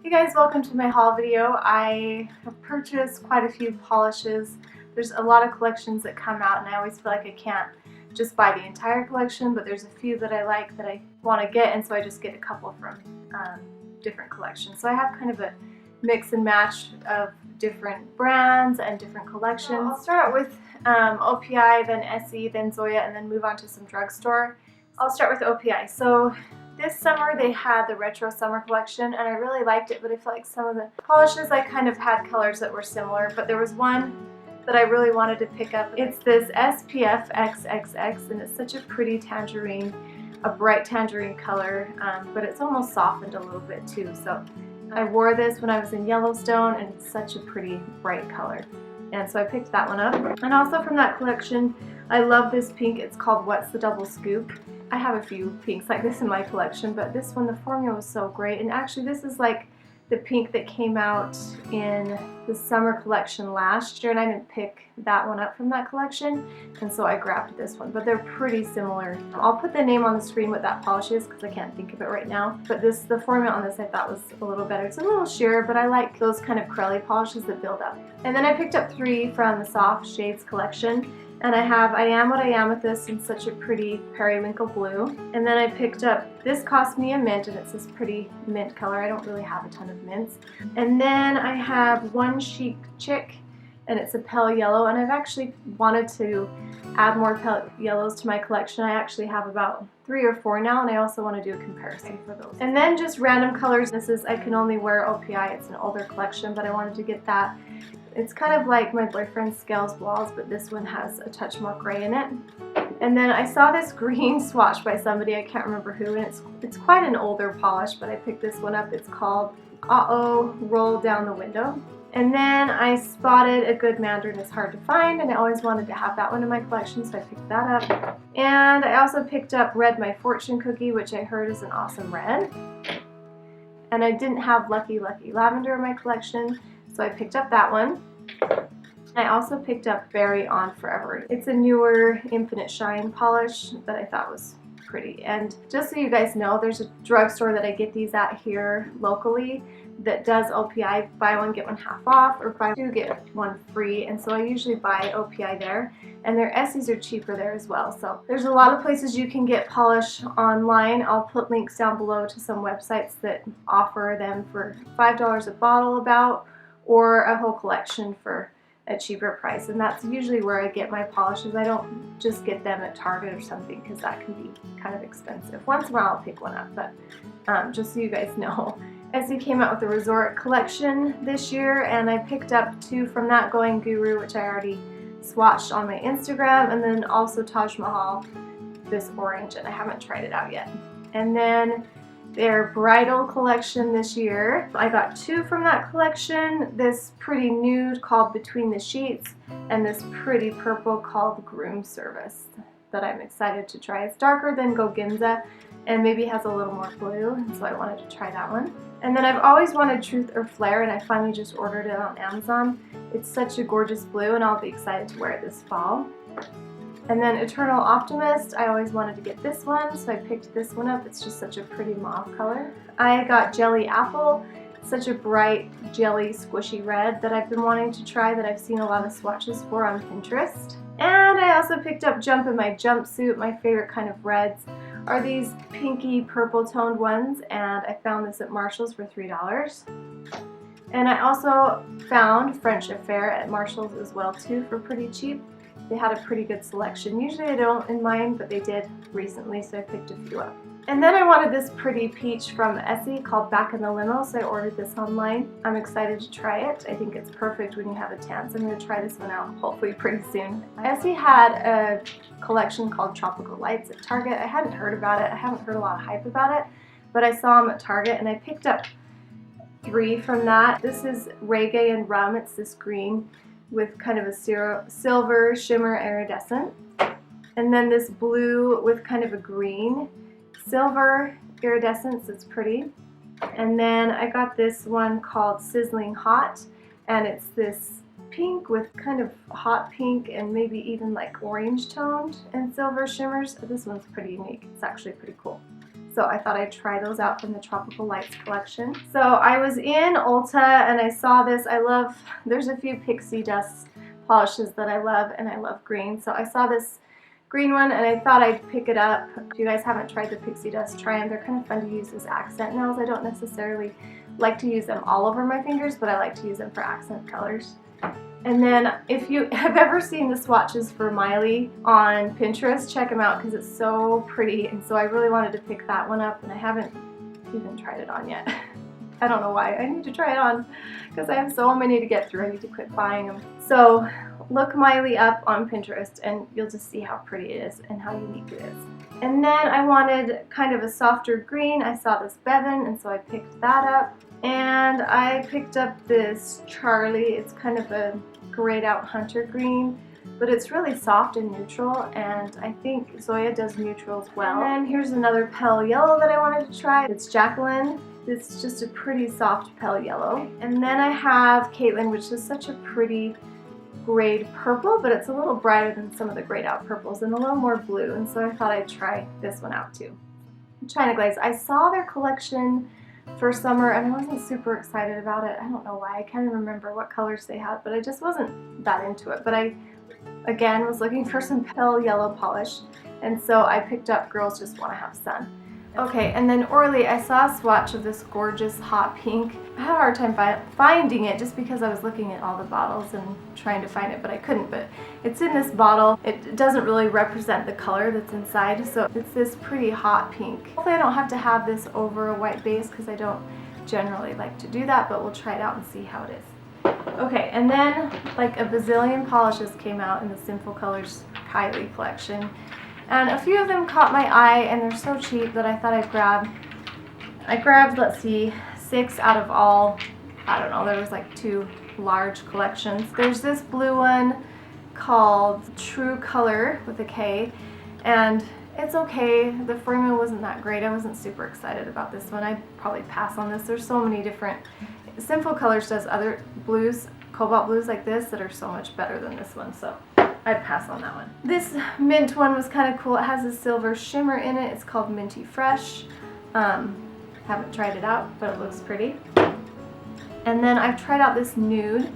Hey guys, welcome to my haul video. I have purchased quite a few polishes. There's a lot of collections that come out and I always feel like I can't just buy the entire collection, but there's a few that I like that I want to get, and so I just get a couple from different collections. So I have kind of a mix and match of different brands and different collections. So I'll start out with OPI, then Essie, then Zoya, and then move on to some drugstore. I'll start with OPI. So this summer they had the retro summer collection and I really liked it, but I feel like some of the polishes I kind of had colors that were similar, but there was one that I really wanted to pick up. It's this SPF XXX and it's such a pretty tangerine, a bright tangerine color, but it's almost softened a little bit too. So I wore this when I was in Yellowstone and it's such a pretty bright color. And so I picked that one up. And also from that collection, I love this pink. It's called What's the Double Scoop. I have a few pinks like this in my collection, but this one, the formula was so great. And actually this is like the pink that came out in the summer collection last year, and I didn't pick that one up from that collection, and so I grabbed this one, but they're pretty similar. I'll put the name on the screen what that polish is because I can't think of it right now, but the formula on this I thought was a little better. It's a little sheer, but I like those kind of curly polishes that build up. And then I picked up three from the Soft Shades collection. And I have I Am What I Amethyst in such a pretty periwinkle blue. And then I picked up, this cost me a mint, and it's this pretty mint color. I don't really have a ton of mints. And then I have one Chic Chick, and it's a pale yellow. And I've actually wanted to add more pale yellows to my collection. I actually have about 3 or 4 now, and I also want to do a comparison for those. And then just random colors. This is I Cannoli Wear OPI. It's an older collection, but I wanted to get that. It's kind of like my boyfriend's Scales Walls, but this one has a touch more gray in it. And then I saw this green swatch by somebody, I can't remember who, and it's quite an older polish, but I picked this one up. It's called Uh-Oh, Roll Down the Window. And then I spotted a good Man-darin. It's hard to find, and I always wanted to have that one in my collection, so I picked that up. And I also picked up Red My Fortune Cookie, which I heard is an awesome red. And I didn't have Lucky Lucky Lavender in my collection, so I picked up that one. I also picked up Berry On Forever. It's a newer Infinite Shine polish that I thought was pretty. And just so you guys know, there's a drugstore that I get these at here locally that does OPI, buy one get one half off, or buy two get one free, and so I usually buy OPI there, and their Essies are cheaper there as well. So there's a lot of places you can get polish online. I'll put links down below to some websites that offer them for $5 a bottle about, or a whole collection for a cheaper price, and that's usually where I get my polishes. I don't just get them at Target or something because that can be kind of expensive. Once in a while I'll pick one up, but just so you guys know. Essie came out with a resort collection this year, and I picked up 2 from that, Going Guru, which I already swatched on my Instagram, and then also Taj Ma Haul, this orange, and I haven't tried it out yet. And then their bridal collection this year, I got 2 from that collection, this pretty nude called Between the Sheets, and this pretty purple called Groom Service that I'm excited to try. It's darker than Go Ginza and maybe has a little more blue, and so I wanted to try that one. And then I've always wanted Truth or Flare, and I finally just ordered it on Amazon. It's such a gorgeous blue, and I'll be excited to wear it this fall. And then Eternal Optimist, I always wanted to get this one, so I picked this one up. It's just such a pretty mauve color. I got Jelly Apple, such a bright jelly squishy red that I've been wanting to try, that I've seen a lot of swatches for on Pinterest. And I also picked up Jump In My Jumpsuit. My favorite kind of reds are these pinky purple toned ones, and I found this at Marshall's for $3. And I also found French Affair at Marshall's as well too for pretty cheap. They had a pretty good selection. Usually I don't in mine, but they did recently, so I picked a few up. And then I wanted this pretty peach from Essie called Back in the Limo, so I ordered this online. I'm excited to try it. I think it's perfect when you have a tan, so I'm going to try this one out hopefully pretty soon. Essie had a collection called Tropical Lights at Target. I hadn't heard about it. I haven't heard a lot of hype about it, but I saw them at Target, and I picked up 3 from that. This is Reggae and Rum. It's this green with kind of a silver shimmer iridescent, and then this blue with kind of a green silver iridescence. It's pretty. And then I got this one called Sizzling Hot, and it's this pink with kind of hot pink and maybe even like orange toned and silver shimmers. This one's pretty unique. It's actually pretty cool. so I thought I'd try those out from the Tropical Lights collection. So I was in Ulta and I saw this. There's a few pixie dust polishes that I love, and I love green. So I saw this green one and I thought I'd pick it up. If you guys haven't tried the pixie dust, try them. They're kind of fun to use as accent nails. I don't necessarily like to use them all over my fingers, but I like to use them for accent colors. And then if you have ever seen the swatches for Miley on Pinterest, check them out because it's so pretty. And so I really wanted to pick that one up, and I haven't even tried it on yet. I don't know why. I need to try it on because I have so many to get through. I need to quit buying them. So look Miley up on Pinterest and you'll just see how pretty it is and how unique it is. And then I wanted kind of a softer green. I saw this Bevin, and so I picked that up. And I picked up this Charli. It's kind of a grayed out hunter green, but it's really soft and neutral, and I think Zoya does neutrals well. And then here's another pale yellow that I wanted to try. It's Jacqueline. It's just a pretty soft pale yellow. And then I have Caitlin, which is such a pretty grayed purple, but it's a little brighter than some of the grayed out purples and a little more blue, and so I thought I'd try this one out too. China Glaze. I saw their collection for summer and I wasn't super excited about it. I don't know why. I can't even remember what colors they had, but I just wasn't that into it. But I, again, was looking for some pale yellow polish, and so I picked up Girls Just Want to Have Sun. Okay, and then ORLY, I saw a swatch of this gorgeous hot pink. I had a hard time finding it just because I was looking at all the bottles and trying to find it, but I couldn't. But it's in this bottle. It doesn't really represent the color that's inside, so it's this pretty hot pink. Hopefully I don't have to have this over a white base because I don't generally like to do that, but we'll try it out and see how it is. Okay, and then like a bazillion polishes came out in the Sinful Colors Kylie collection. And a few of them caught my eye, and they're so cheap that I thought I'd grab. I grabbed, let's see, 6 out of all, I don't know, there was like 2 large collections. There's this blue one called True Color with a K, and it's okay. The formula wasn't that great. I wasn't super excited about this one. I'd probably pass on this. There's so many different, Sinful Colors does other blues, cobalt blues like this that are so much better than this one, so I'd pass on that one. This mint one was kind of cool. It has a silver shimmer in it. It's called Minty Fresh. Haven't tried it out, but it looks pretty. And then I've tried out this nude,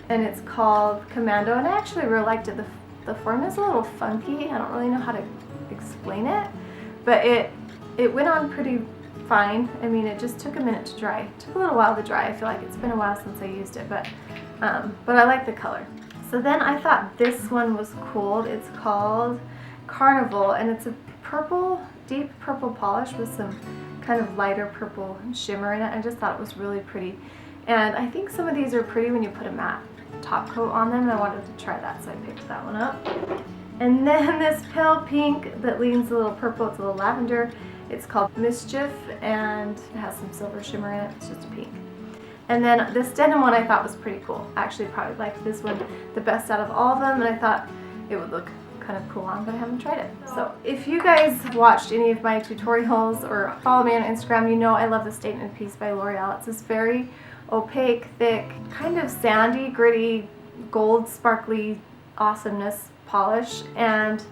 and it's called Kommando, and I actually really liked it. The form is a little funky. I don't really know how to explain it, but it went on pretty fine. I mean, it just took a minute to dry. It took a little while to dry. I feel like it's been a while since I used it, but I like the color. So then I thought this one was cool. It's called Karnival, and it's a purple, deep purple polish with some kind of lighter purple shimmer in it. I just thought it was really pretty. And I think some of these are pretty when you put a matte top coat on them, and I wanted to try that, so I picked that one up. And then this pale pink that leans a little purple, it's a little lavender. It's called Mischief, and it has some silver shimmer in it. It's just pink. And then this denim one I thought was pretty cool. I actually probably liked this one the best out of all of them, and I thought it would look kind of cool on, but I haven't tried it. So if you guys have watched any of my tutorials or follow me on Instagram, you know I love the Statement Piece by Loreal. It's this very opaque, thick, kind of sandy, gritty, gold, sparkly awesomeness polish, and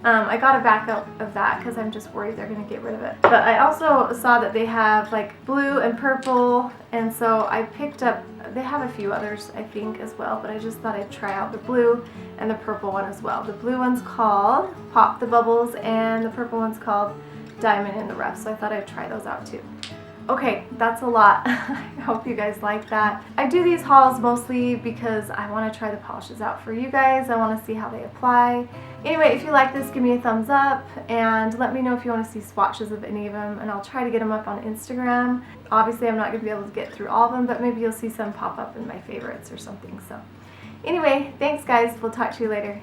I got a backup of that because I'm just worried they're going to get rid of it. But I also saw that they have like blue and purple, and so I picked up, they have a few others I think as well, but I just thought I'd try out the blue and the purple one as well. The blue one's called Pop the Bubbles, and the purple one's called Diamond in the Rough, so I thought I'd try those out too. Okay, that's a lot. I hope you guys like that. I do these hauls mostly because I want to try the polishes out for you guys. I want to see how they apply. Anyway, if you like this, give me a thumbs up and let me know if you want to see swatches of any of them, and I'll try to get them up on Instagram. Obviously, I'm not going to be able to get through all of them, but maybe you'll see some pop up in my favorites or something. So anyway, thanks guys. We'll talk to you later.